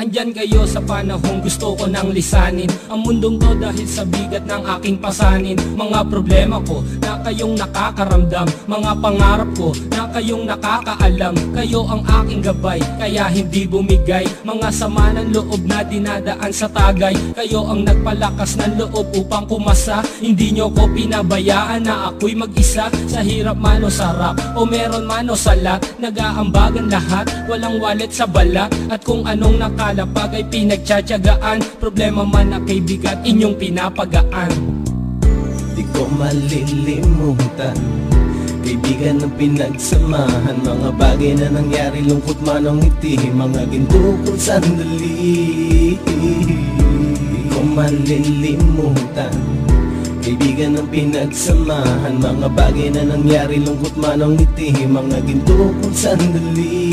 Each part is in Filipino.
Andyan kayo sa panahong gusto ko nang lisanin ang mundong to dahil sa bigat ng aking pasanin. Mga problema ko na kayong nakakaramdam, mga pangarap ko na kayong nakakaalam. Kayo ang aking gabay, kaya hindi bumigay. Mga sama ng loob na dinadaan sa tagay, kayo ang nagpalakas ng loob upang kumasa. Hindi nyo ko pinabayaan na ako'y mag-isa. Sa hirap man o sarap, o meron man o salat, nag-aambagan lahat, walang wallet sa balat. At kung anong nakalapag ay pinagtsatsagaan, problema man na kaibigan, inyong pinapagaan. Di ko malilimutan, kaibigan ng pinagsamahan, mga bagay na nangyari, lungkot man o ngiti, mga ginto kong sandali. Di ko malilimutan, kaibigan ng pinagsamahan, mga bagay na nangyari, lungkot man o ngiti, mga ginto kong sandali.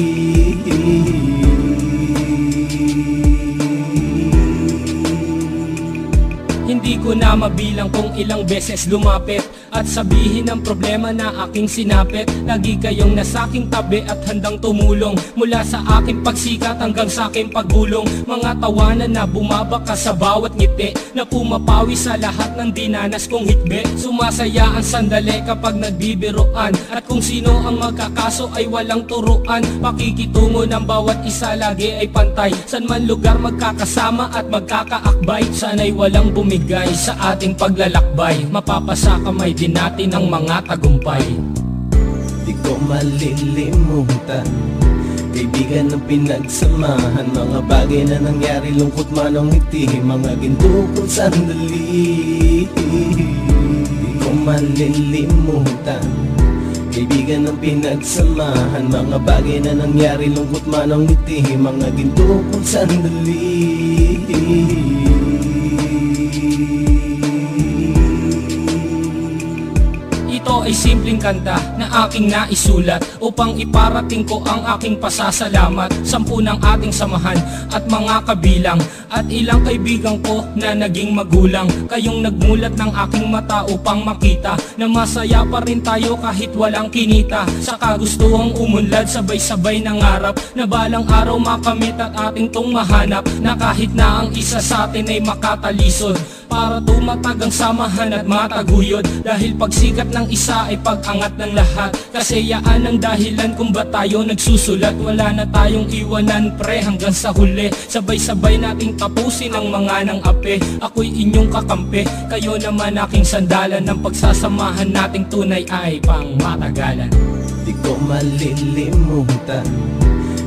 Hindi ko na mabilang kung ilang beses lumapit at sabihin ang problema na aking sinapit. Lagi kayong nasa aking tabi at handang tumulong, mula sa aking pagsikat hanggang sa aking paggulong. Mga tawanan na bumabaka sa bawat ngiti, na pumapawi sa lahat ng dinanas kong hitbe. Sumasaya ang sandali kapag nagbibiruan, at kung sino ang magkakaso ay walang turuan. Pakikitungo ng bawat isa lagi ay pantay, san man lugar magkakasama at magkakaakbay. Sana'y walang bumigay sa ating paglalakbay, mapapasa kamay din natin ang mga tagumpay. Di ko malilimutan, kaibigan ng pinagsamahan, mga bagay na nangyari, lungkot man o ngiti, mga ginto kong sandali. Di ko malilimutan, kaibigan ng pinagsamahan, mga bagay na nangyari, lungkot man o ngiti, mga ginto kong sandali. Ito ay simpleng kanta na aking naisulat upang iparating ko ang aking pasasalamat. 10 ng ating samahan at mga kabilang, at ilang kaibigan ko na naging magulang. Kayong nagmulat ng aking mata upang makita na masaya pa rin tayo kahit walang kinita. Sa kagustuhang umunlad, sabay-sabay nangarap na balang araw makamit at ating tong mahanap, na kahit na ang isa sa atin ay makatalisod, para tumatag ang samahan at mataguyod. Dahil pagsikat ng isa ay pag-angat ng lahat, kasayaan ang dahilan kung ba't tayo nagsusulat. Wala na tayong iwanan pre hanggang sa huli, sabay-sabay nating tapusin ang mga nang ape. Ako'y inyong kakampi, kayo naman aking sandalan, ng pagsasamahan nating tunay ay pang matagalan. Di ko malilimutan,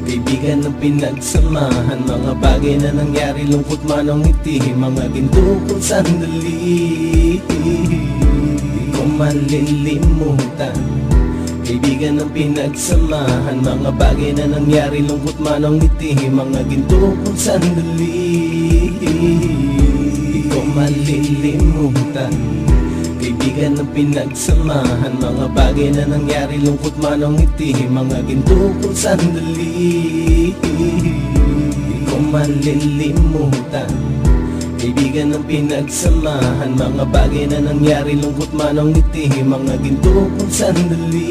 kaibigan ng pinagsamahan, mga bagay na nangyari, lungkot man o ngiti, mga ginto kong sandali. Di ko malilimutan, kaibigan ng pinagsamahan, mga bagay na nangyari, lungkot man o ngiti, mga ginto kong sandali. Di ko malilimutan, kaibigan ng pinagsamahan, mga bagay na nangyari, lungkot man o ngiti, mga ginto kong sandali. Di ko malilimutan, kaibigan ng pinagsamahan, mga bagay na nangyari, lungkot man o ngiti, mga ginto kong sandali.